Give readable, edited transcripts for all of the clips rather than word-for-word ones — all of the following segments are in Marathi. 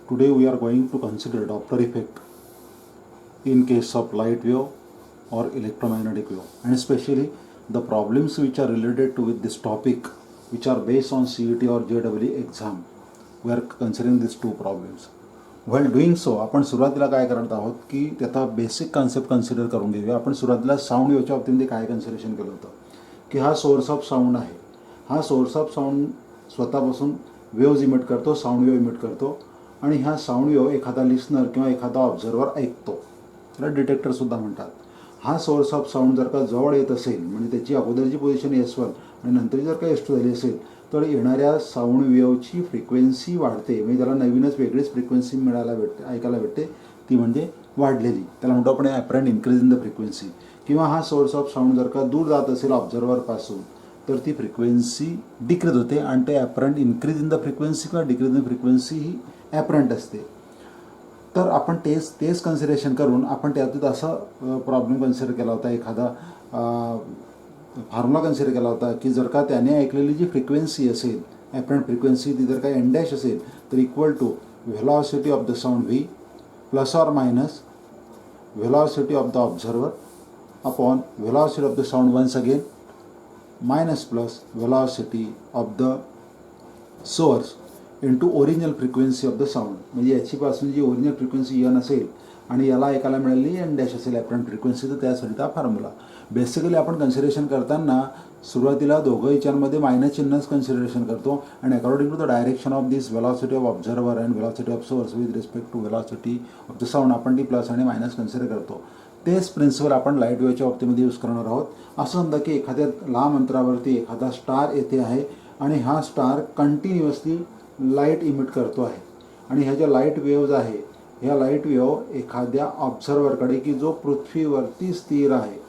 Today we are going to consider Doppler effect in case of light wave or electromagnetic wave, and especially the problems which are related to with this topic, which are based on CET or JEE exam. We are considering these two problems. While doing so, आपण सुरुवातीला काय करत आहोत की त्याचा बेसिक कन्सेप्ट कन्सिडर करून घेऊया. आपण सुरुवातीला साऊंड वेव्हच्या बाबतीमध्ये काय कन्सिडरेशन केलं होतं की हा सोर्स ऑफ साऊंड आहे. हा सोर्स ऑफ साऊंड स्वतःपासून वेव्ज इमिट करतो, साऊंड वेव्ह इमिट करतो, आणि ह्या साऊंड वेव्ह एखादा लिस्नर किंवा एखादा ऑब्झर्वर ऐकतो. त्याला डिटेक्टरसुद्धा म्हणतात. हा सोर्स ऑफ साऊंड जर का जवळ येत असेल, म्हणजे त्याची अगोदरची पोझिशन S1 आणि नंतरची जर का S2 झाली असेल, तर येणाऱ्या साऊंड वेव्हची फ्रिक्वेन्सी वाढते. म्हणजे त्याला नवीनच वेगळीच फ्रिक्वेन्सी ऐकायला भेटते, ती म्हणजे वाढलेली. त्याला म्हणतो आपण apparent increase in the frequency. किंवा हा सोर्स ऑफ साऊंड जर का दूर जात असेल ऑब्झर्वरपासून, तर ती फ्रिक्वेन्सी डिक्रीज होते, आणि ते apparent increase in the frequency किंवा डिक्रीज इन फ्रिक्वेन्सी ही ॲपरंट असते. तर आपण तेच कन्सिडरेशन करून आपण त्यातून असा प्रॉब्लेम कन्सिडर केला होता, एखादा फॉर्म्युला कन्सिडर केला होता की जर का त्याने ऐकलेली जी फ्रिक्वेन्सी असेल, ॲपरंट फ्रिक्वेन्सी, ती जर का एन डॅश असेल, तर equal to velocity of the sound V plus or minus velocity of the observer upon velocity of the sound once again minus plus velocity of the source into original frequency of the sound. म्हणजे याचीपासून जी ओरिजिनल फ्रिक्वेन्सी एन असेल आणि याला ऐकायला मिळालेली एन डॅश असेल ॲपरंट फ्रिक्वेन्सी, तर त्यासाठी हा फॉर्म्युला. बेसिकली आपण कन्सिडरेशन करताना सुरुवातीला दोघं याच्यामध्ये मायनस चिन्हच कन्सिडरेशन करतो, आणि according to the direction of this velocity of observer and velocity of source with respect to velocity of the sound आपण ती प्लस आणि मायनस कन्सिडर करतो. तेच प्रिन्सिपल आपण लाईट वेव्हच्या बाबतीमध्ये यूज करणार आहोत. असं समजा की एखाद्या लांब अंतरावरती एखादा स्टार येथे आहे, आणि हा स्टार कंटिन्युअसली लाईट इमिट करतो आहे, आणि ह्या ज्या लाईट वेव्ज आहे, ह्या लाईट वेव्ह एखाद्या ऑब्झर्वरकडे की जो पृथ्वीवरती स्थिर आहे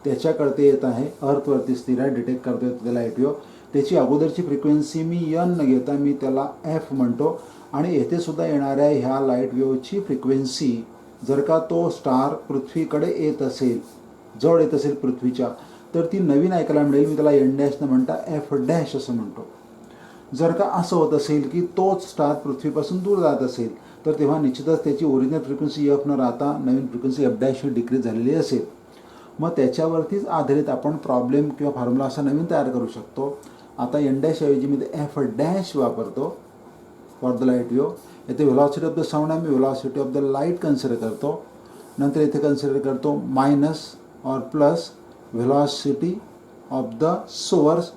त्याच्याकडे येत आहे, अर्थवरती स्थिर आहे, डिटेक्ट करतो येतो लाईट वेव्ह. त्याची अगोदरची फ्रिक्वेन्सी मी एन न घेता मी त्याला एफ म्हणतो, आणि येथे सुद्धा येणाऱ्या ह्या लाईट वेव्हची फ्रिक्वेन्सी जर का तो स्टार पृथ्वीकडे येत असेल, जवळ येत असेल पृथ्वीच्या, तर ती नवीन ऐकायला मिळेल. मी त्याला एन डॅश न म्हणता एफ डॅश असं म्हणतो. जर का असं होत असेल की तोच स्टार पृथ्वीपासून दूर जात असेल, तर तेव्हा निश्चितच त्याची ओरिजिनल फ्रिक्वेन्सी एफ न राहता नवीन फ्रिक्वेन्सी एफ डॅश ही डिक्रीज झालेली असेल. मग त्याच्यावरतीच आधारित आपण प्रॉब्लेम किंवा फॉर्म्युला असा नवीन तयार करू शकतो. आता एन डॅश ऐवजी मी एफ डॅश वापरतो फॉर द लाईट वेव्ह. येथे व्हेलॉसिटी ऑफ द साऊंड आहे, मी velocity of the light consider करतो. नंतर येथे कन्सिडर करतो मायनस और plus velocity of the source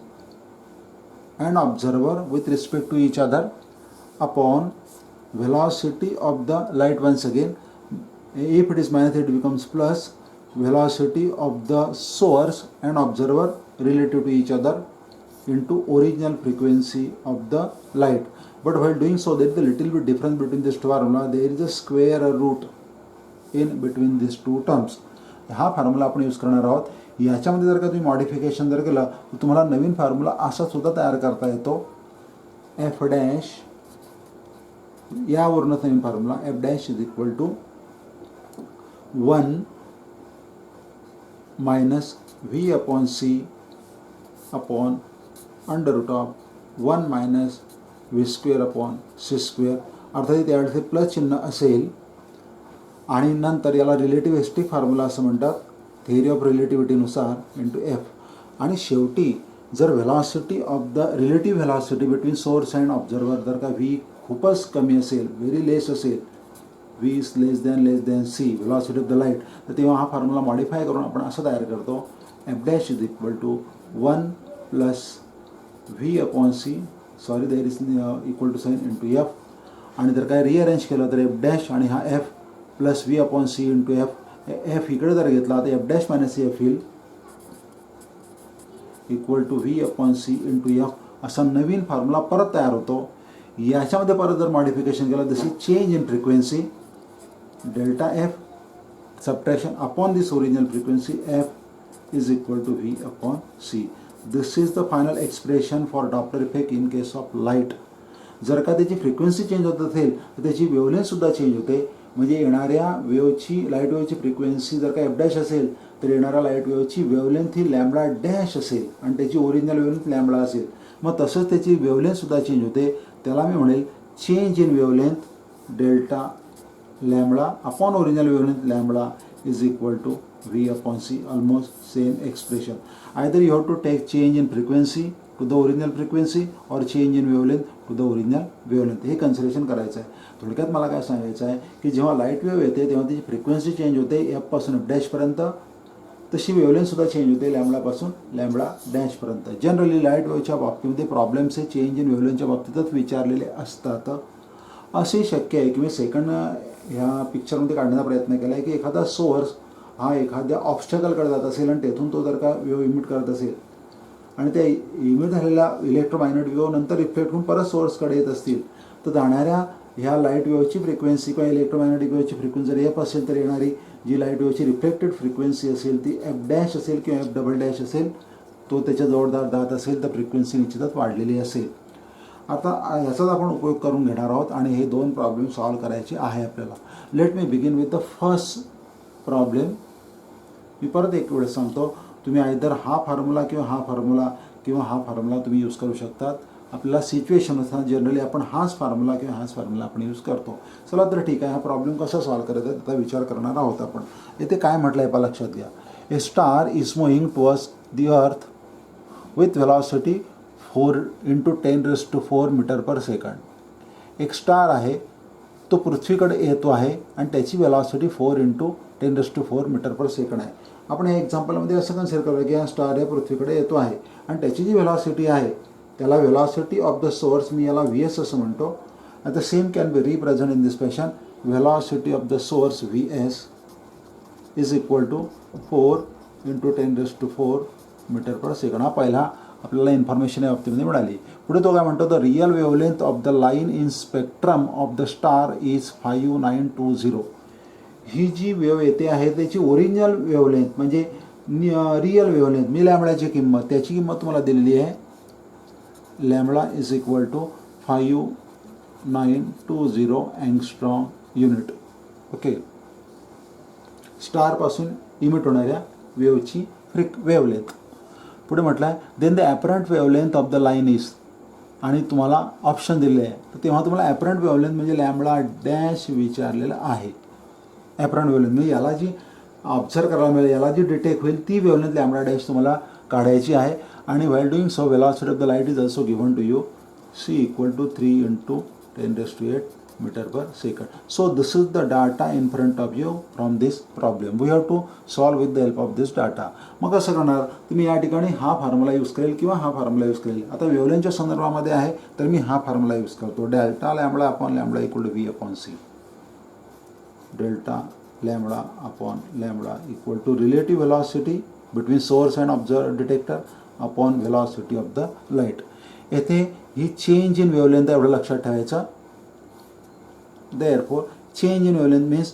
and observer with respect to each other upon velocity of the light once again. If it is minus, it becomes plus velocity of the source and observer relative to each other into original frequency of the light. But while doing so, there is a little bit difference between this two formula. There is a square root in between these two terms. हा फॉर्म्युला आपण यूज करणार आहोत. याच्यामध्ये जर का तुम्ही मॉडिफिकेशन जर केलं, तर तुम्हाला नवीन फॉर्म्युला असा सुद्धा तयार करता येतो. एफ डॅश, यावरूनच नवीन formula F dash is equal to 1 minus V upon C upon under root of 1 minus V square upon C square. अर्थात त्यावेळेस प्लस चिन्ह असेल, आणि नंतर याला रिलेटिव्हिस्टिक फॉर्म्युला असं म्हणतात, थिअरी ऑफ रिलेटिव्हिटीनुसार इंटू एफ. आणि शेवटी जर velocity of the relative velocity between source and observer जर का व्ही खूपच कमी असेल, व्हेरी लेस असेल, V is less than C velocity of the light, तर तेव्हा हा फॉर्म्युला मॉडिफाय करून आपण असं तयार करतो, F dash is equal to 1 plus V upon C, sorry there is equal to sine into F. आणि जर काय रिअरेंज केलं तर एफ डॅश आणि हा F plus V upon C into F. F इकडे जर घेतला तर एफ डॅश मायनस एफ येईल equal to V upon C into F. असा नवीन फॉर्म्युला परत तयार होतो. याच्यामध्ये परत जर मॉडिफिकेशन केलं, जशी change in frequency delta F subtraction upon this original frequency F is equal to V upon C. This is the final expression for Doppler effect in case of light. जर का त्याची फ्रिक्वेन्सी चेंज होत असेल, तर त्याची वेव्हलेंथसुद्धा चेंज होते. म्हणजे येणाऱ्या वेव्हची, लाईट वेव्हची फ्रिक्वेन्सी जर का एफ डॅश असेल, तर येणाऱ्या लाईट वेव्हची वेव्हलेंथ ही लॅम्बडा डॅश असेल, आणि त्याची ओरिजिनल वेव्हलेंथ लॅम्बडा असेल. मग तसंच त्याची वेव्हलेंथसुद्धा चेंज होते. त्याला मी म्हणेल change in wavelength delta lambda upon original wavelength lambda is equal to V upon C, almost same expression. Either you have to take change in frequency to the original frequency or change in wavelength to the original wavelength. हे कन्सिडरेशन करायचं आहे. थोडक्यात मला काय सांगायचं आहे की जेव्हा लाईट वेव्ह येते तेव्हा त्याची फ्रिक्वेन्सी चेंज होते एफ पासून एफ डॅशपर्यंत, तशी वेवलेंथसुद्धा चेंज होते लॅम्बडापासून लॅम्बडा डॅशपर्यंत. जनरली लाईट वेव्हच्या बाबतीमध्ये प्रॉब्लेम्स हे चेंज इन वेवलेंथच्या बाबतीतच विचारलेले असतात. असे शक्य आहे की मी सेकंड ह्या पिक्चरमध्ये काढण्याचा प्रयत्न केला आहे की एखादा सोर्स हा एखाद्या ऑब्स्टॅकलकडे जात असेल आणि तेथून तो जर का वेव्ह इमिट करत असेल आणि त्या इमिट झालेल्या इलेक्ट्रोमॅग्नेटिक वेव्ह नंतर रिफ्लेक्ट होऊन परत सोर्सकडे येत असतील, तर जाणाऱ्या ह्या लाईट वेव्हची फ्रिक्वेन्सी किंवा इलेक्ट्रोमॅग्नेटिक वेव्हची फ्रिक्वेन्सी जर एफ असेल तर येणारी जी लाईट वेव्हची रिफ्लेक्टेड फ्रिक्वेन्सी असेल ती एफ डॅश असेल किंवा एफ डबल डॅश असेल, तो त्याच्या जवळदार जात असेल तर फ्रिक्वेन्सी निश्चितच वाढलेली असेल. आता याचाच आपण उपयोग करून घेणार आहोत आणि हे दोन प्रॉब्लेम सॉल्व्ह करायचे आहे आपल्याला. Let me begin with the first problem. मी परत एक वेळेस सांगतो, तुम्ही आयदर हा फॉर्म्युला किंवा हा फॉर्म्युला तुम्ही यूज करू शकतात. आपल्याला सिच्युएशन असताना जनरली आपण हाच फॉर्म्युला किंवा हाच फॉर्म्युला आपण यूज करतो. चला तर ठीक आहे, हा प्रॉब्लेम कसा सॉल्व्ह करायचा त्याचा विचार करणार आहोत आपण. इथे काय म्हटलं आहे पहा लक्षात घ्या. A star is moving towards the earth with velocity 4 × 10⁴ metre per second. एक स्टार आहे, तो पृथ्वीकडे येतो आहे आणि त्याची वेलॉसिटी 4 × 10⁴ मीटर पर सेकंड आहे. आपण या एक्झाम्पलमध्ये असं कन्सिडर करूया की हा स्टार हे पृथ्वीकडे येतो आहे आणि त्याची जी व्हेलॉसिटी आहे त्याला व्हेलॉसिटी ऑफ द सोर्स, मी याला VS असं म्हणतो. At the same can be represent in this fashion. Velocity of the source VS is equal to 4 × 10⁴ metre per second. हा पहिला आपल्याला इन्फॉर्मेशन या बाबतीमध्ये मिळाली. पुढे तो काय म्हणतो, the real wavelength of the line in spectrum of the star is 5920. ही जी वेव येते आहे त्याची ओरिजिनल वेवलेंथ म्हणजे रिअल वेवलेंथ मी लॅम्बडाची किंमत, त्याची किंमत तुम्हाला दिलेली आहे. Lambda is equal to 5920 angstrom unit. Okay, स्टारपासून इमिट होणाऱ्या वेवची वेवलेंथ. पुढे म्हटलं आहे then the apparent wavelength of the line is, आणि तुम्हाला ऑप्शन दिले आहे, तर तेव्हा तुम्हाला ॲपरंट वेवलेंथ म्हणजे लॅम्बडा डॅश विचारलेलं आहे. ॲपरंट वेवलेंथ म्हणजे याला जी ऑब्झर्व करायला मिळेल, याला जी डिटेक्ट होईल ती वेवलेंथ लॅम्बडा डॅश तुम्हाला काढायची आहे. आणि while doing so velocity of the light is also given to you, C equal to 3 × 10⁸ metre per second. So this is the data in front of you from this problem. We have to solve with the help of this data. मग कसं करणार, तुम्ही या ठिकाणी हा फॉर्म्युला यूज करेल किंवा हा फॉर्म्युला यूज करेल. आता वेवलेंथच्या संदर्भामध्ये आहे तर मी हा फॉर्म्युला यूज करतो. Delta lambda upon lambda equal to V upon C. Delta lambda upon lambda equal to relative velocity between source and observe detector upon velocity of the light. येथे ही चेंज इन वेवलेंथ एवढं लक्षात ठेवायचं. Therefore change in wavelength means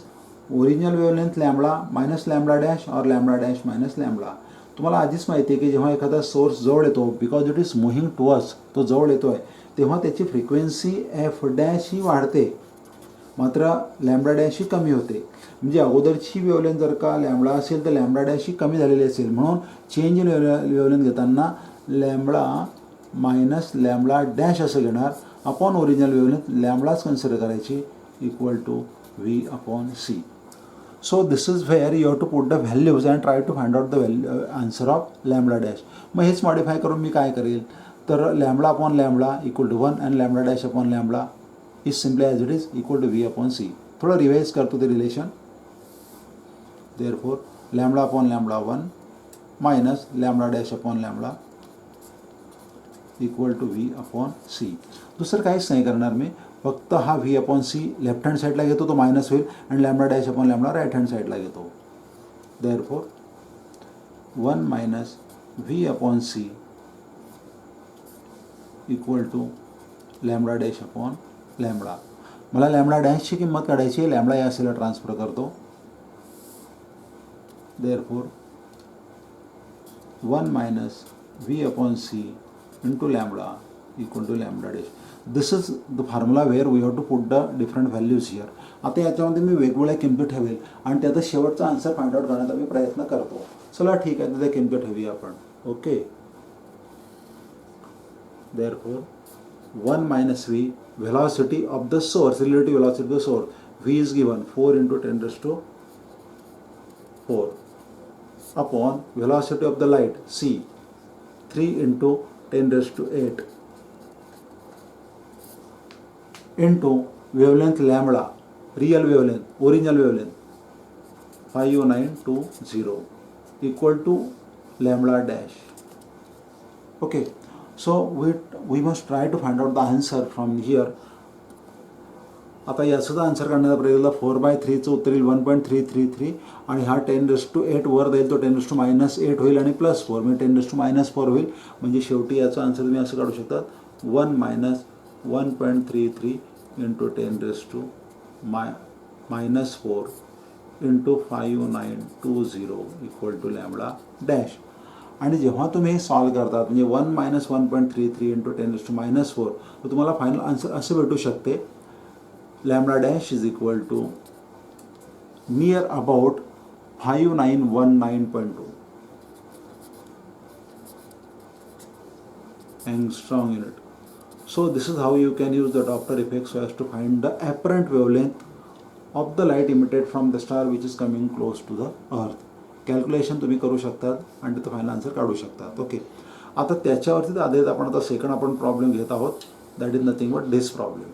original wavelength lambda minus lambda dash और लॅम्बडा डॅश मायनस लॅम्बडा. तुम्हाला आधीच माहिती आहे की जेव्हा एखादा सोर्स जवळ येतो, because it is moving towards, तो जवळ येतो आहे, तेव्हा त्याची फ्रिक्वेन्सी एफ डॅश ही वाढते, मात्र लॅम्बडा डॅश ही कमी होते. म्हणजे अगोदरची वेवलेंथ जर का लॅम्बडा असेल तर लॅम्बडा डॅश ही कमी झालेली असेल. म्हणून चेंज इन वेवलेंथ घेताना लॅम्बडा मायनस लॅम्बडा डॅश असं घेणार. अपॉन ओरिजिनल वेवलेंथ लॅम्बडाच कन्सिडर करायची equal to V upon C. So this is where you have to put the values and try to find out the answer of lambda dash. मग हेच मॉडिफाय करून मी काय करेल, तर lambda upon lambda equal to 1 and lambda dash upon lambda is simply as it is equal to V upon C. थोडं रिवाइज करतो ते relation. Therefore lambda upon lambda 1 minus lambda dash upon lambda equal to V upon C. दुसरं काहीच नाही करणार मी, फक्त हा V upon C left hand साईडला घेतो, तो मायनस होईल, आणि lambda dash upon lambda right hand साईडला घेतो. Therefore 1 minus V upon C equal to lambda dash upon lambda. मला लॅम्बडा डॅशची किंमत काढायची आहे, लॅम्बडा या सीला ट्रान्सफर करतो. Therefore 1 minus V upon C into lambda equal to lambda dash. This is the formula where we have to put the different values here. आता याच्यामध्ये मी वेगवेगळ्या किमती ठेवेल आणि त्याचा शेवटचा आन्सर फाइंड आउट करण्याचा मी प्रयत्न करतो. चला ठीक आहे, त्या किमती ठेवूया आपण. Okay, therefore 1 minus v, velocity of the source, relative velocity of the source, v is given 4 into 10 raised to 4 upon velocity of the light, c, 3 into 10 raised to 8 into wavelength lambda, real wavelength, original wavelength 5920 equal to lambda dash. Okay, so we must try to find out the answer from here. आता याचा आन्सर काढण्याचा प्रयत्न 4/3चं उत्तर येईल 1.333 आणि हा 10⁸ वर जाईल तो 10⁻8 होईल आणि +4 म्हणजे 10⁻4 होईल. म्हणजे शेवटी याचा आन्सर तुम्ही असं काढू शकतात 1 - 1.33 into 10⁻4 into 5920 equal to lambda dash. आणि जेव्हा तुम्ही हे सॉल्व करतात म्हणजे 1 - 1.33 इंटू 10⁻4 तर तुम्हाला फायनल आन्सर असं भेटू शकते lambda dash is equal to near about 5919.2 angstrom unit. So this is how you can use the Doppler effect so as to find the apparent wavelength of the light emitted from the star which is coming close to the earth. Calculation तुम्ही करू शकतात आणि त्याचा फायनल आन्सर काढू शकतात. ओके, आता त्याच्यावरती आधारित आपण आता सेकंड आपण प्रॉब्लेम घेत आहोत. That is nothing but this problem.